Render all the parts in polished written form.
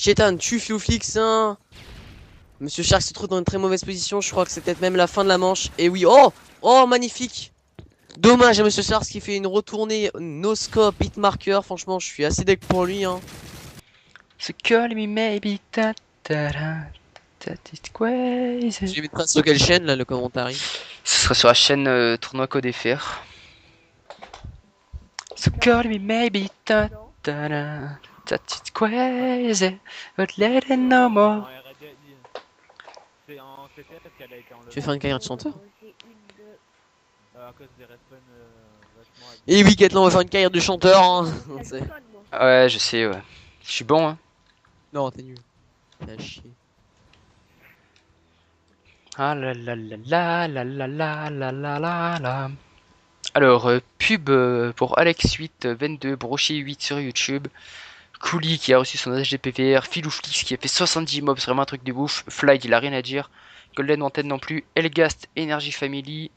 Chétan, tu Flouflix, hein. Monsieur Shark se trouve dans une très mauvaise position. Je crois que c'est peut-être même la fin de la manche. Et oui, oh! Oh, magnifique! Dommage à Monsieur Shark qui fait une retournée no scope hitmarker. Franchement, je suis assez deck pour lui, hein. So call me maybe ta ta ta ta it's crazy. Tu les mettras sur quelle chaîne, là, le commentaire? Ce sera sur la chaîne Tournoi Code FR. So call me maybe ta ta ta ta it's crazy. But let it no more. C'est en CTF qu'elle a été enlevée. Tu veux faire une carrière de chanteur? À cause des respawns vachement abusés. Et oui, Gatlan, on va faire une carrière de chanteur, hein. Ouais, je sais, ouais. Je suis bon, hein. Non, t'es nul. T'as chier. Ah la la la la la la la la la la la. Alors, pub pour Alex822, Brochet8 sur YouTube, Cooley qui a reçu son HDPVR, Philouflix qui a fait 70 mobs, c'est vraiment un truc de ouf, Fly il a rien à dire, Golden Mountain non plus, Elgast, Energy Family,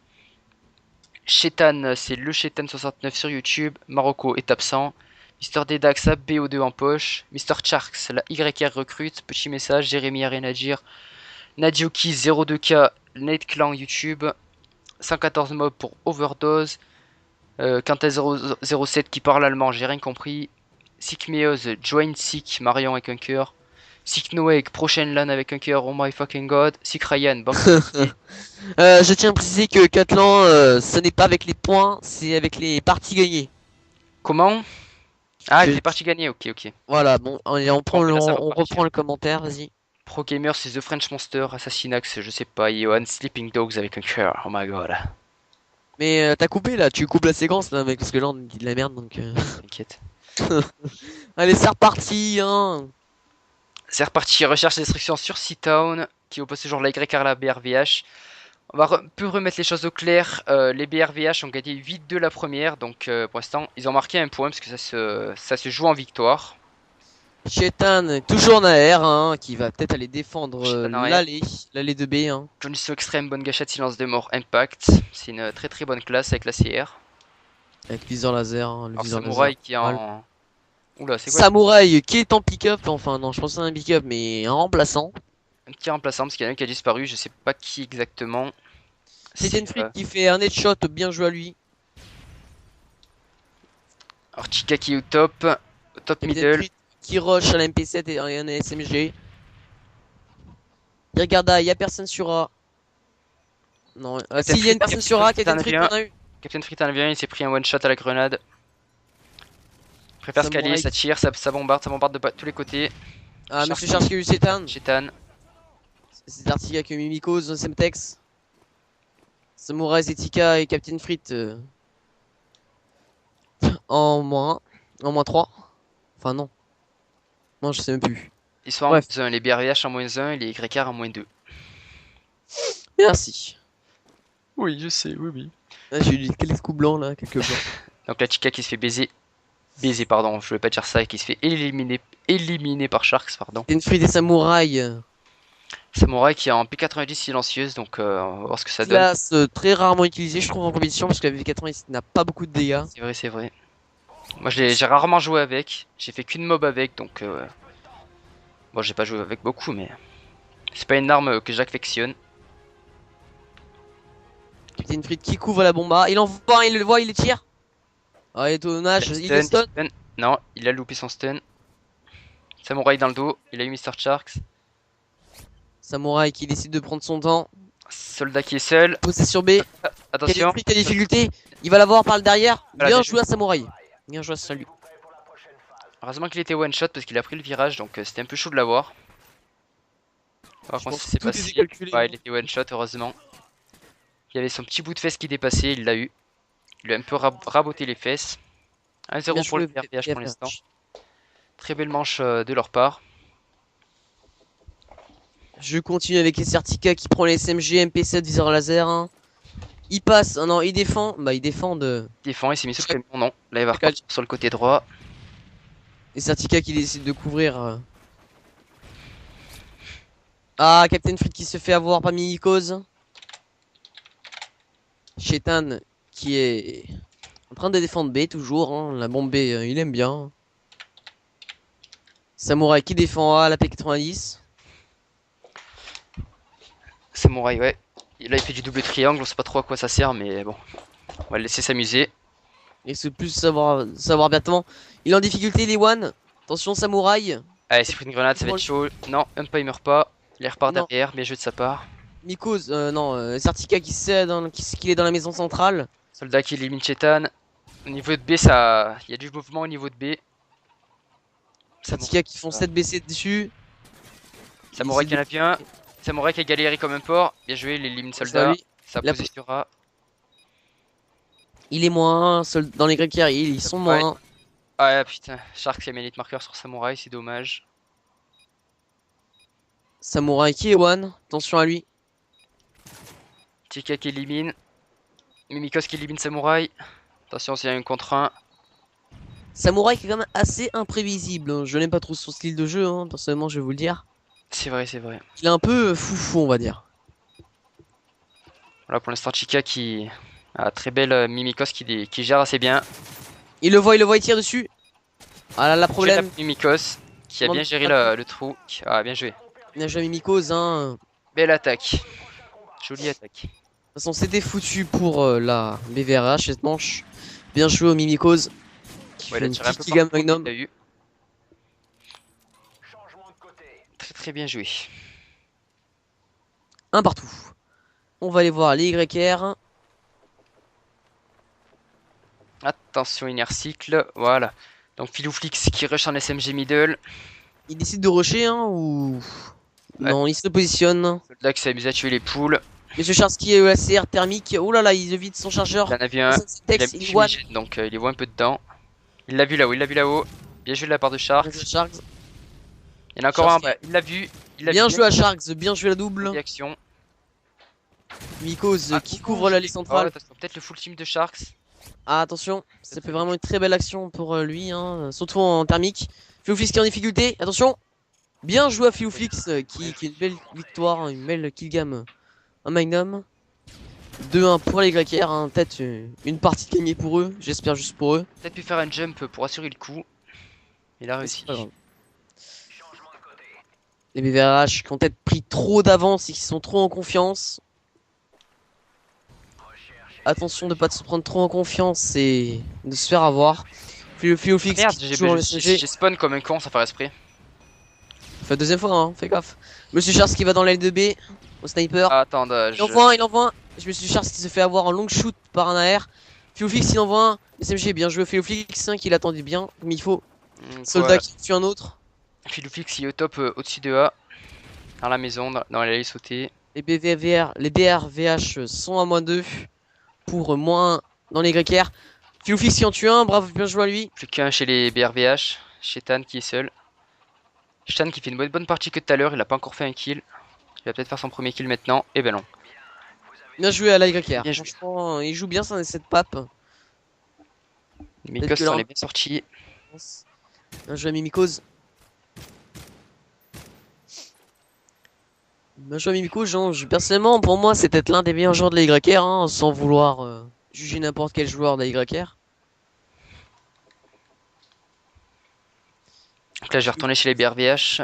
Chetan c'est le Chetan69 sur YouTube, Marocco est absent, Mister Dedax a BO2 en poche, Mister Sharks la YR recrute, petit message, Jérémy a rien à dire, Nadioki 02K, Nate Clan YouTube, 114 mobs pour Overdose, Quintet007 qui parle allemand, j'ai rien compris. Sick Meoz, Join Sick, Marion avec un cœur. Sick Noek, prochaine LAN avec un cœur, oh my fucking god. Sick Ryan, banque. Je tiens à préciser que Catlan, ce n'est pas avec les points, c'est avec les parties gagnées. Comment? Ah, Que- avec les parties gagnées, ok, ok. Voilà, bon, allez, on prend Bon, le, là, ça va on partir. reprend le commentaire, vas-y. Pro Gamer, c'est The French Monster, Assassinax, je sais pas, Johan, Sleeping Dogs avec un cœur, oh my god. Mais t'as coupé là, tu coupes la séquence là, mec, parce que là on dit de la merde donc. T'inquiète. Allez, c'est reparti, hein. C'est reparti, recherche et destruction sur Seatown, qui oppose toujours la YR à la BRVH. On va un peu remettre les choses au clair. Les BRVH ont gagné 8-2 la première, donc pour l'instant, ils ont marqué un point parce que ça se joue en victoire. Chetan, toujours Naer, hein, qui va peut-être aller défendre Shit en arrière. l'allée de B, hein. Johnny So Extreme, bonne gâchette, silence de mort, impact. C'est une très très bonne classe avec la CR. Avec viseur laser, hein, le Alors viseur laser. Samouraï qui est Mal. en. Oula, c'est quoi? Samouraï qui est en pick-up, enfin non, je pense que c'est un pick-up, mais un remplaçant. Un petit remplaçant parce qu'il y en a un qui a disparu, je sais pas qui exactement. C'était une frite qui fait un headshot, bien joué à lui. Alors Chica qui est au top middle. Qui rush à la MP7 et un SMG. Il regarde A, il y a personne sur A. Non, si, il y a une personne sur A, Captain Frick, on a eu. Captain Frick en vient, il s'est pris un one shot à la grenade. Préfère scaler, ça tire, ça bombarde de tous les côtés. Ah, Monsieur Charles qui a eu Chétan. Chétan. C'est Artiga qui a eu Mimikos, Semtex. Samurai, Zetika et Captain Fritt en moins 1, en moins 3. Enfin, non. Non, je sais même plus. Ils sont en moins 1, les BRVH en moins 1 et les YR en moins 2. Merci. Oui, je sais, oui, oui. Ah, j'ai eu quelques coups blancs là, quelques blancs. Donc la Chica qui se fait baiser. Baiser, pardon, je voulais pas dire ça, et qui se fait éliminer par Sharks, pardon. Captain Fritt et Samouraï. Samouraï qui est en P90 silencieuse, donc on va voir ce que ça donne. Classe très rarement utilisée, je trouve, en compétition, parce que la V90 n'a pas beaucoup de dégâts. C'est vrai, c'est vrai. Moi j'ai rarement joué avec, j'ai fait qu'une mob avec, donc bon, j'ai pas joué avec beaucoup, mais c'est pas une arme que j'affectionne. Captain Fritt qui couvre la bomba, il envoie, il le voit, il les tire. Ah, étonnage, il est stun. Non, il a loupé son stun. Samouraï dans le dos, il a eu Mr. Sharks. Samouraï qui décide de prendre son temps. Soldat qui est seul. Posé sur B. Attention. Quelle difficulté. Il va l'avoir par le derrière. Bien joué à Samouraï. Bien joué à Salut. Heureusement qu'il était one shot parce qu'il a pris le virage, donc c'était un peu chaud de l'avoir. Par contre, c'est pas si. Ouais, il était one shot, heureusement. Il y avait son petit bout de fesse qui dépassait, il l'a eu. Il a un peu raboté les fesses. 1-0 pour le PRPH pour l'instant. Très belle manche de leur part. Je continue avec les Certica qui prend les SMG, MP7, viseur laser. Hein. Il passe, non, il défend. Bah, il défend de. Il défend, il s'est mis sur le camion, non. Là, il va repartir sur le côté droit. Et Certica qui décide de couvrir. Ah, Captain Fritt qui se fait avoir par Mimikos. Chetan qui est en train de défendre B toujours. Hein. La bombe B, il aime bien. Samouraï qui défend A, la P90. Samouraï, ouais. Et là, il fait du double triangle, on sait pas trop à quoi ça sert, mais bon. On va le laisser s'amuser. Et c'est plus savoir bêtement. Il est en difficulté, les One. Attention, Samouraï. Allez, c'est pris une grenade, ça va être chaud. Non, Umpa il meurt pas. Il repart Non. derrière, bien joué de sa part. Mikos, non, Sartika qui sait qu'il est dans la maison centrale. Soldat qui élimine Chetan. Au niveau de B, ça, il y a du mouvement au niveau de B. Sartika qui font 7 BC dessus. Samouraï qui en a plus un. Samouraï qui a galéré comme un porc. Bien joué, il élimine Soldat. Ça Il a- positionnera. Il est moins 1 dans les Grecs ils sont moins Ouais. 1. Ah putain, Shark qui a mis les marqueur sur Samouraï, c'est dommage. Samouraï qui est One. Attention à lui. Tika qui élimine. Mimikos qui élimine Samouraï. Attention, s'il y a un contre 1. Samouraï qui est quand même assez imprévisible, hein. Je n'aime pas trop son style de jeu, hein, personnellement, je vais vous le dire. C'est vrai, c'est vrai. Il est un peu foufou, on va dire. Voilà pour l'instant, Chika qui a très belle Mimikos qui gère assez bien. Il le voit, il tire dessus. Ah là, la problème. Mimikos qui a bien géré le trou. Ah, bien joué. Bien joué Mimikos, hein. Belle attaque. Jolie attaque. De toute façon, c'était foutu pour la BVRH cette manche. Bien joué au Mimikos. Qui Ouais, fait il a une tiré un peu petite gamme partout, Magnum. il a eu. Très très bien joué. Un partout. On va aller voir les YR. Attention, Inercycle. Voilà. Donc Filouflix qui rush en SMG middle. Il décide de rusher, hein, ou... Ouais. Non, il se positionne. Soldat qui s'est amusé à tuer les poules. Monsieur Charsky est EACR thermique. Oh là là, il évite son chargeur. Il en a vu un. Il a mis Il one. fumigène, donc il les voit un peu dedans. Il l'a vu là-haut, il l'a vu là-haut. Bien joué de la part de Sharks. Sharks. Il y en a encore un, Sharks. bah, il l'a vu. Il l'a Bien vu. joué à Sharks, bien joué la double. Réaction. Mikos Ah, qui couvre l'allée centrale. Peut-être le full team de Sharks. Ah, attention, ça fait vraiment une très belle action pour lui, hein, surtout en thermique. Filouflix qui est en difficulté, attention. Bien joué à Filouflix qui est une belle victoire, hein, une belle killgame en Magnum. 2-1 pour les Grecs, hein, peut-être une partie gagnée pour eux, j'espère juste pour eux. Peut-être pu faire un jump pour assurer le coup. Il a réussi. C'est pas grave. Les BVRH qui ont peut-être pris trop d'avance et qui sont trop en confiance. Attention de pas se prendre trop en confiance et de se faire avoir. Filouflix Merde, qui est toujours en SMG. j'ai spawn comme un con sans faire esprit. Fait deuxième fois, hein, fais gaffe. Monsieur Charles qui va dans l'aile de B au sniper. Ah, attends, Il envoie un. Je me suis Charles qui se fait avoir en long shoot par un AR. Filouflix il envoie un. SMG bien joué Filouflix hein, qui l'attendait bien comme il faut. Soldat qui tue un autre. Filouflix il est au top au-dessus de A. Dans la maison, dans l'allée sautée. Les BRVH sont à -2 pour -1 dans les Grecs. Filouflix qui en tue un, bravo, bien joué à lui. Plus qu'un chez les BRVH. Chetan qui est seul. Chetan qui fait une bonne partie que tout à l'heure, il a pas encore fait un kill. Il va peut-être faire son premier kill maintenant. Et ben non. Bien joué à la YR. Bien joué. Franchement, il joue bien cette pape. Les Mimikos sont les bien sortis. Bien joué à Mimikos. Bien joué à Mimikos, personnellement, pour moi, c'est peut-être l'un des meilleurs joueurs de la YR, hein, sans vouloir juger n'importe quel joueur de la YR. Donc là, je vais retourner chez les BRVH.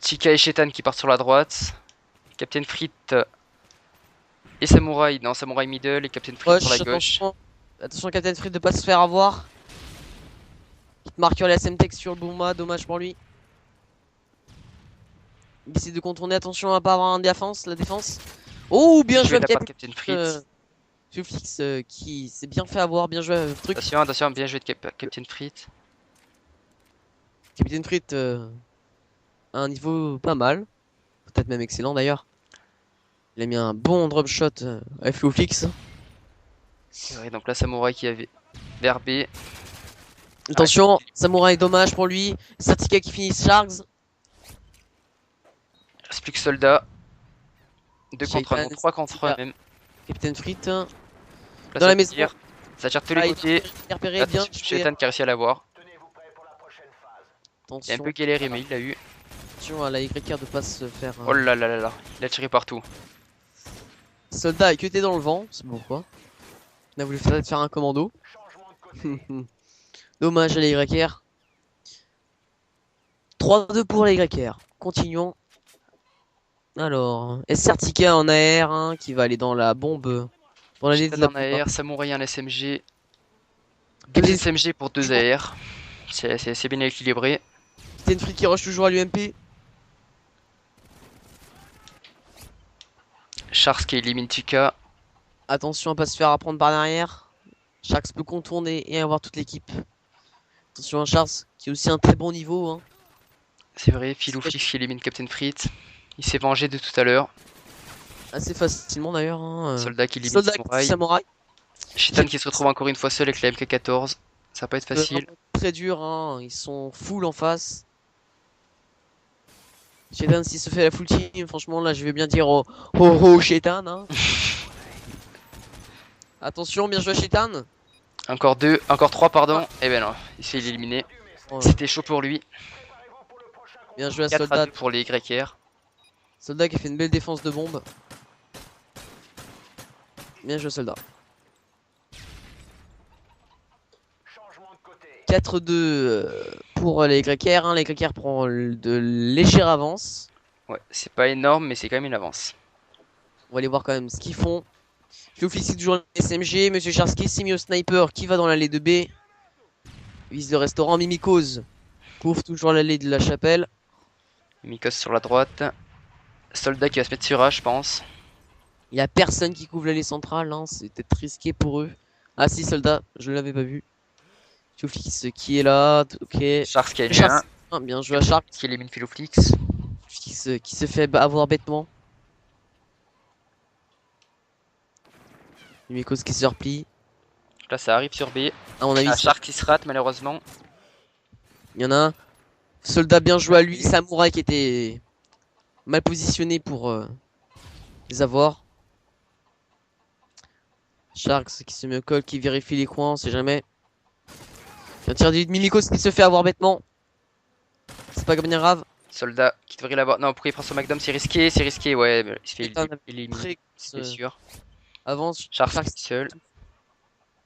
Chika et Chetan qui partent sur la droite. Captain Fritt et Samouraï. Non, Samouraï middle et Captain Fritt sur la gauche. Attention, Captain Fritt de pas se faire avoir. Petite marqueur la SMTech sur le Bouma, dommage pour lui. Il essaie de contourner, attention à pas avoir un défense, la défense. Oh, bien joué de Captain Fritt. Filouflix qui s'est bien fait avoir, bien joué truc. Attention, attention, bien joué de Captain Fritt. Captain Fritt à un niveau pas mal, peut-être même excellent d'ailleurs. Il a mis un bon drop shot à Filouflix. Ouais, donc là, Samouraï qui avait vers B. Attention, Samouraï dommage pour lui. Satika qui finit Sharks. Il reste plus que Soldat. 2 contre 1, 3 contre 1 même. Captain Fritt Là, dans la maison. Ça tire de tous les côtés. Repéré, bien. Chetan qui a réussi à l'avoir. Il a un Attention, peu galéré, mais il l'a eu. attention à la YR de pas se faire. Oh là là là là, il a tiré partout. Soldat est cuté dans le vent, c'est pourquoi. Il a voulu faire un commando. Dommage à la YR. 3-2 pour les YR. Continuons. Alors, SRTK en AR hein, qui va aller dans la bombe. Dans l'allée de Chitan la en bombe. AR, Samouraï en SMG. 2 SMG pour 2 AR. C'est bien équilibré. Stenfree qui rush toujours à l'UMP. Sharks qui élimine Tika. Attention à pas se faire apprendre par derrière. Sharks peut contourner et avoir toute l'équipe. Attention à Sharks qui est aussi un très bon niveau. Hein. C'est vrai, Filouflix qui élimine Captain Fritz. Il s'est vengé de tout à l'heure. Assez facilement d'ailleurs. Hein. Soldat qui élimine Soldat Samouraï. Samouraï. Chitan qui se retrouve encore une fois seul avec la MK14. Ça va pas être facile. Très dur. Hein. Ils sont full en face. Shetan s'il se fait la full team. Franchement là je vais bien dire oh Shetan. Hein. Attention bien joué à Shetan. Encore 2, encore 3 pardon. Et ben non, il s'est éliminé. Oh, C'était chaud pour lui. bien joué à 4 à Soldat. 2 pour les YR. Soldat qui a fait une belle défense de bombe. Bien joué Soldat. 4-2 pour les YR. Hein. Les YR prend de légères avances. Ouais, c'est pas énorme, mais c'est quand même une avance. On va aller voir quand même ce qu'ils font. Je officie toujours SMG. Monsieur Charsky s'est mis au sniper qui va dans l'allée de B. Vise le restaurant. Mimikose couvre toujours l'allée de la chapelle. Mikos sur la droite. Soldat qui va se mettre sur A, je pense. Il y a personne qui couvre l'allée centrale. Hein. C'était risqué pour eux. Ah si, soldat, je l'avais pas vu. Filouflix qui est là. Ok. Sharks qui a éliminé un. Ah, bien joué à Shark. Qui élimine Filouflix. Qui se fait avoir bêtement. Mimikose qui se replie. Là, ça arrive sur B. À mon avis, Un Shark qui se rate malheureusement. il y en a un. Soldat bien joué à lui. Samouraï qui était mal positionné pour les avoir. Sharks qui se met au col, qui vérifie les coins, on sait jamais. Un tir de Mimikos qui se fait avoir bêtement. C'est pas bien grave. Soldat qui devrait l'avoir. Non, pourquoi il prend son McDom? C'est risqué, ouais. Il se fait éliminer. Très C'est sûr. avance. Sharks seul.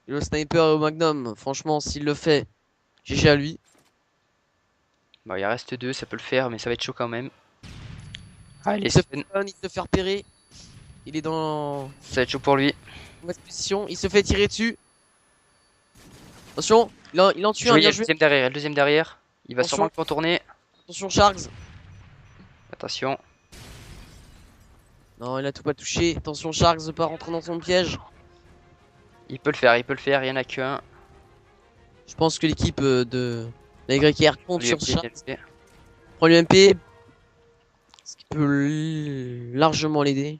Et le sniper au Magnum, franchement, s'il le fait, GG à lui. Bon, il reste 2, ça peut le faire, mais ça va être chaud quand même. Allez, Il se fait repérer. Il est dans ça va être chaud pour lui. mauvaise position. Il se fait tirer dessus. Attention, il en tue un. Il y a Bien le joué. deuxième derrière, le deuxième derrière. Il va Attention. sûrement le contourner. Attention, Sharks. Attention. Non, il a tout pas touché. Attention, Sharks de pas rentrer dans son piège. Il peut le faire, il y en a qu'un. Je pense que l'équipe de la YR compte sur Sharks. Lui, Prend l'UMP. Ce qui peut largement l'aider.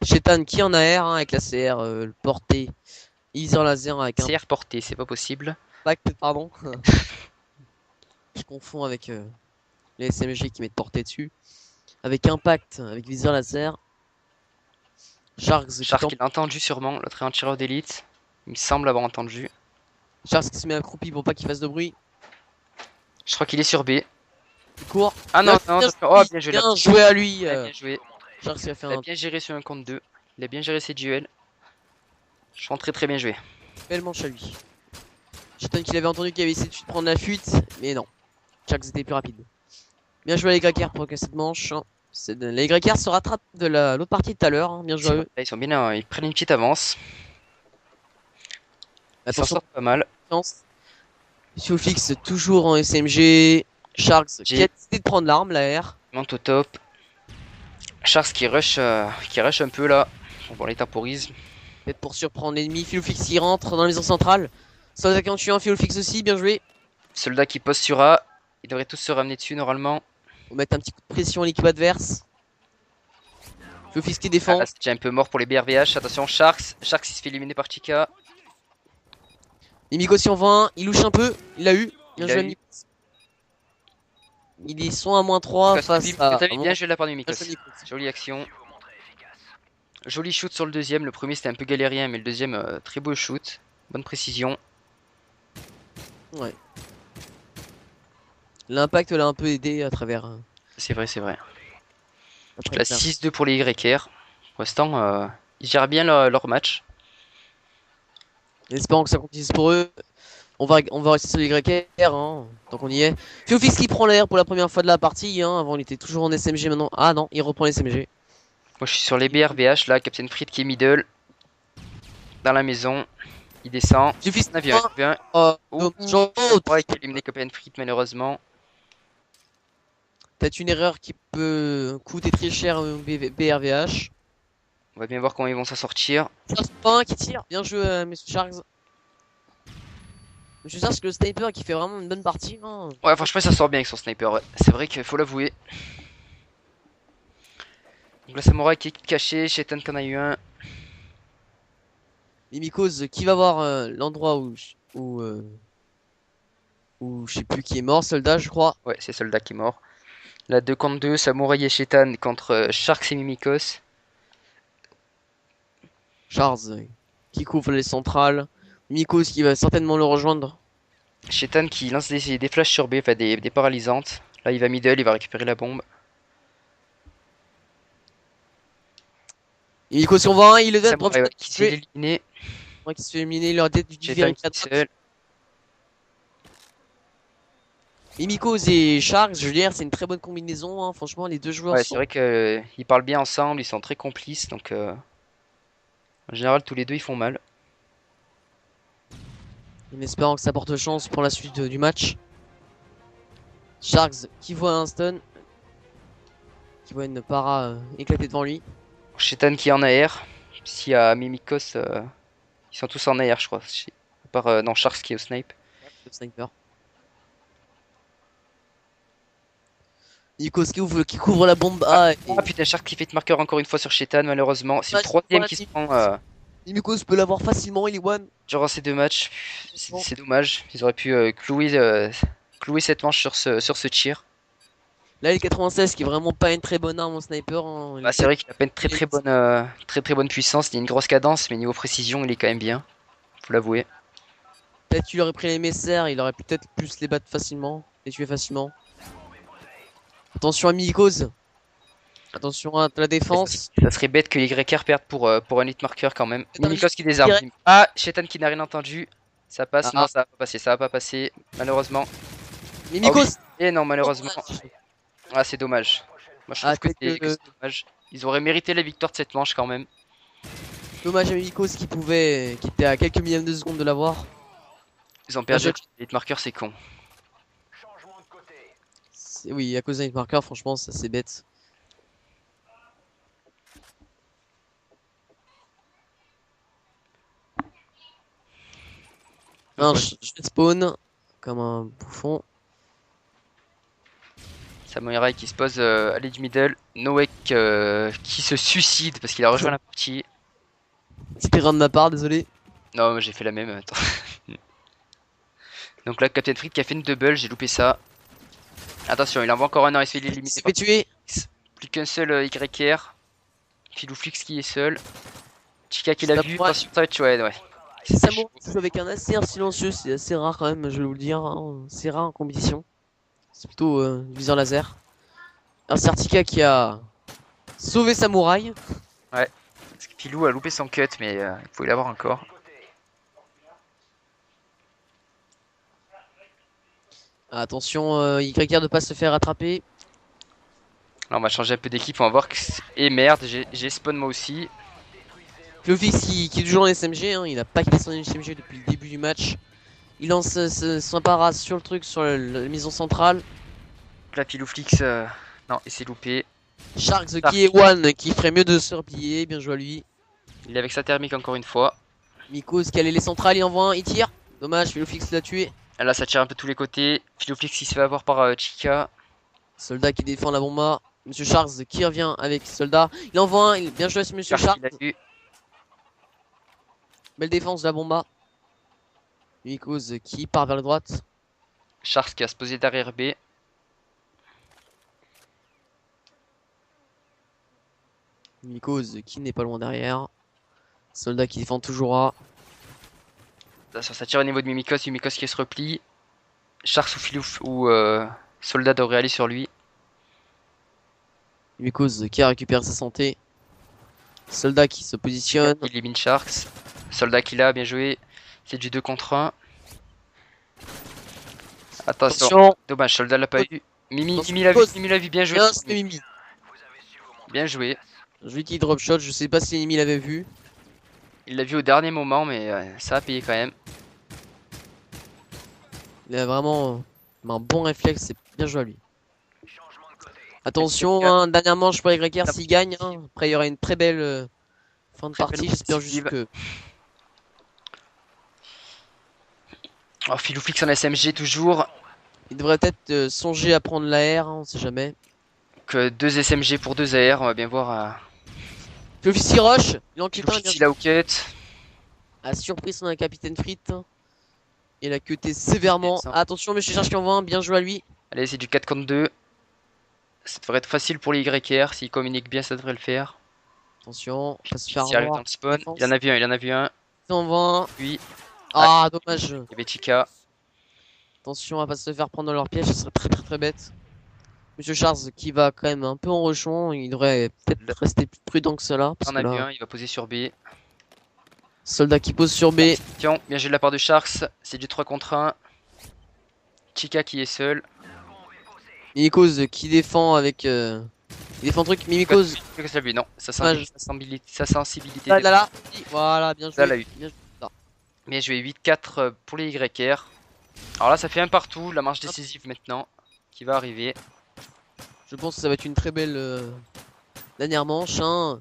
Shetan qui en AR hein, avec la CR le porté. Easer laser avec un CR porté, c'est pas possible. pacte, pardon. Je confonds avec les SMG qui mettent portée dessus. Avec impact, avec viseur laser. Sharks Shark, il a entendu sûrement. L'autre est un tireur d'élite. Il me semble avoir entendu. Sharks qui se met accroupi pour pas qu'il fasse de bruit. Je crois qu'il est sur B. Il court. Ah non, Bien non, joué, oh, bien joué. bien joué à lui. Bien joué. Sharks qui a fait Il a un bien géré sur un contre 2. Il a bien géré ses duels. Je pense très bien joué. belle manche à lui. Shetan qu'il avait entendu qu'il avait essayé de prendre la fuite, mais non. Sharks était plus rapide. Bien joué à les YR pour que cette manche. Hein. Les YR se rattrapent de l'autre partie de tout à l'heure. Hein. Bien joué à eux. Ils sont bien, ils prennent une petite avance. Ils s'en Attention, sortent pas mal. Filouflix toujours en SMG. Sharks qui a décidé de prendre l'arme, la R. Il monte au top. Sharks qui rush un peu là. On les temporise. Peut-être pour surprendre l'ennemi. Filouflix qui rentre dans la maison centrale. Soldat qui en tue un, Filouflix aussi, bien joué. Soldat qui pose sur A. Ils devraient tous se ramener dessus normalement. On va mettre un petit coup de pression à l'équipe adverse. Filouflix qui défend. Ah, là, c'est déjà un peu mort pour les BRVH. Attention, Sharks. Sharks il se fait éliminer par Chica. Mimikos en vend un, il louche un peu. Il l'a eu. Bien Il joué l'a à eu. Mimikos. Ils sont à -3 face à. Bien joué de la part de Mikos. face à Mimikos. Jolie action. Joli shoot sur le deuxième. Le premier c'était un peu galérien, mais le deuxième très beau shoot. Bonne précision. Ouais. L'impact l'a un peu aidé à travers. C'est vrai, c'est vrai. Après, La 6-2 pour les YR. Pour l'instant, ils gèrent bien leur match. en espérant que ça continue pour eux. on va rester sur les YR, hein, tant qu'on y est. Féofix qui prend l'air pour la première fois de la partie, hein. Avant il était toujours en SMG, maintenant. Ah non, il reprend les SMG. Moi je suis sur les BRVH là, Captain Fried qui est middle. Dans la maison. Il descend. Féofix, Navire bien. genre, Ouais, qui a éliminé Captain Fried malheureusement. peut-être une erreur qui peut coûter très cher au BRVH. On va bien voir comment ils vont s'en sortir. Sharks qui tire, bien joué, Monsieur Sharks. Monsieur Sharks, le sniper qui fait vraiment une bonne partie. Hein. Ouais, franchement, ça sort bien avec son sniper. Ouais. C'est vrai qu'il faut l'avouer. Donc, la samouraï qui est cachée. Shetan qui en a eu un. Mimikos qui va voir l'endroit où je sais plus qui est mort, soldat, je crois. Ouais, c'est soldat qui est mort. La 2 contre 2, samouraï et Shetan contre Sharks et Mimikos. Charles qui couvre les centrales. Mimikos qui va certainement le rejoindre. Shetan qui lance des flashs sur B, enfin des paralysantes. Là, il va middle, il va récupérer la bombe. Mimikos on voit un, il le donne. Samouraï qui s'est éliminé. Qui se fait éliminer, il leur tête du Shetan qui est seul. Mimikos et Sharks, je veux dire, c'est une très bonne combinaison. Hein. Franchement, les deux joueurs Ouais, sont. c'est vrai qu'ils parlent bien ensemble, ils sont très complices. Donc, en général, tous les deux, ils font mal. En espérant que ça porte chance pour la suite du match. Sharks qui voit un stun. Qui voit une para éclater devant lui. Shetan qui est en AR. S'il y a Mimikos, ils sont tous en AR, je crois. À part non, Sharks qui est au snipe. Le sniper. Mimikos qui couvre la bombe A. Ah putain, Sharks qui fait marqueur encore une fois sur Shetan, malheureusement. C'est le troisième qui se prend Mimikos peut l'avoir facilement, il est one. durant ces deux matchs. C'est dommage. Ils auraient pu clouer cette manche sur ce tir. Là, il est 96 qui est vraiment pas une très bonne arme en sniper. Hein. Bah, c'est vrai qu'il a pas une très bonne puissance. Il a une grosse cadence, mais niveau précision, il est quand même bien. Faut l'avouer. Peut-être qu'il aurait pris les messerres, il aurait peut-être plus les battre facilement, les tuer facilement. Attention à Mimikos. Attention à la défense. Ça serait bête que les YR perdent pour un hit marqueur quand même. Attends, Mimikos qui désarme. Ah, Shetan qui n'a rien entendu. Ça passe, Ah. non, ça va pas passer, ça va pas passer, malheureusement. Mimikos. Oh, oui. Et non, malheureusement. Ah, c'est dommage. Moi, je trouve que c'est dommage. Ils auraient mérité la victoire de cette manche quand même. Dommage à Mimikos qui était à quelques millièmes de seconde de l'avoir. Ils ont perdu. Les hit marqueurs, c'est con. Oui, à cause d'un hit marqueur, franchement, ça c'est bête. Je spawn comme un bouffon. Samurai qui se pose à l'edge middle. Noek qui se suicide parce qu'il a rejoint la partie. Petit erreur de ma part, désolé. Non, j'ai fait la même. Attends. Donc là, Captain Fried qui a fait une double, j'ai loupé ça. Attention, il envoie encore un an, il se fait éliminer. Il s'est fait tuer. Plus qu'un seul YR. Filouflix qui est seul. Chica qui l'a vu. Attention, ça va être chouette, ouais. Samouraï joue avec un ACR silencieux, c'est assez rare quand même, je vais vous le dire. Hein. C'est rare en compétition. C'est plutôt viseur laser. Un Certica qui a sauvé Samouraï. Ouais. Parce que Pilou a loupé son cut, mais il pouvait l'avoir encore. Attention, YR de pas se faire attraper. Là, on va changer un peu d'équipe, on va voir que. Et merde, j'ai spawn moi aussi. Clofix qui est toujours en SMG, hein. Il a pas quitté son SMG depuis le début du match. Il lance son para sur le truc, sur la maison centrale. Là, Pilouflix, non, il s'est loupé. Sharks qui est one, qui ferait mieux de se replier, bien joué à lui. Il est avec sa thermique encore une fois. Mikos qui allait les centrales, il envoie un, il tire. Dommage, Philofix l'a tué. Là, ça tire un peu tous les côtés. Philoflix qui se fait avoir par Chica. Soldat qui défend la bomba. Monsieur Sharks qui revient avec Soldat. Il envoie un, bien joué à Monsieur Sharks. Belle défense de la bomba. Mikos qui part vers la droite. Sharks qui a se posé derrière B. Mikos qui n'est pas loin derrière. Soldat qui défend toujours A. Attention, ça tire au niveau de Mimikos. Mimikos qui se replie. Sharks ou Filouf ou Soldat devrait aller sur lui. Mikos qui a récupéré sa santé. Soldat qui se positionne. Il élimine Sharks. Soldat qui l'a, bien joué. C'est du 2 contre 1. Attention. Attention. Dommage, Soldat l'a pas eu. Mimi, Attention, Mimi l'a vu, pause. Mimi l'a vu, bien joué. Bien, c'est Mimi. Bien joué. Je lui dis drop shot, je sais pas si Mimi l'avait vu. Il l'a vu au dernier moment, mais ça a payé quand même. Il a vraiment un bon réflexe, c'est bien joué à lui. Attention, YR. hein, dernière manche pour les YR s'il gagne. Hein. Après, il y aura une très belle fin de Très partie. belle J'espère juste offensive. que. Oh, Filoufix en SMG toujours. Il devrait peut-être songer à prendre l'AR, hein, on sait jamais. Que 2 SMG pour 2 AR, on va bien voir. Filoufix rush, il enquête un, Filoufix il a hoquette. a surpris son capitaine Frites. Il a cuté sévèrement. Intéressant. Attention, monsieur Charge qui envoie un, bien joué à lui. Allez, c'est du 4 contre 2. Ça devrait être facile pour les YR. S'ils communiquent bien, ça devrait le faire. Attention, on va se S'il faire arrive dans avoir. le spawn. Il en a vu un, il en a vu un. Il envoie un. Puis, Ah, dommage. il y avait Chica. Attention à pas se faire prendre dans leur piège, ce serait très bête. Monsieur Charles qui va quand même un peu en rechon, il devrait peut-être rester plus prudent que cela. Parce On que a vu là, un, il va poser sur B. soldat qui pose sur B. Tiens, bien joué de la part de Sharks. C'est du 3 contre 1. Chica qui est seul. Mimikos qui défend avec. Il défend truc. Mimikos. Que ça lui, non. Sa Dommage. sensibilité. Là, là, là. Voilà, bien joué. Là, l'a eu. Bien joué. Bien joué, 8-4 pour les YR. Alors là, ça fait un partout. La manche décisive maintenant qui va arriver. Je pense que ça va être une très belle dernière manche. Hein.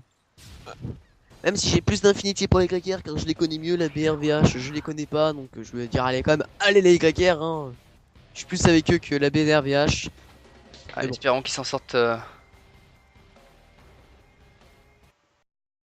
Même si j'ai plus d'infinité pour les YR car je les connais mieux, la BRVH je les connais pas. Donc je vais dire allez quand même, allez les YR. Hein. Je suis plus avec eux que la BRVH. Allez, bon. espérons qu'ils s'en sortent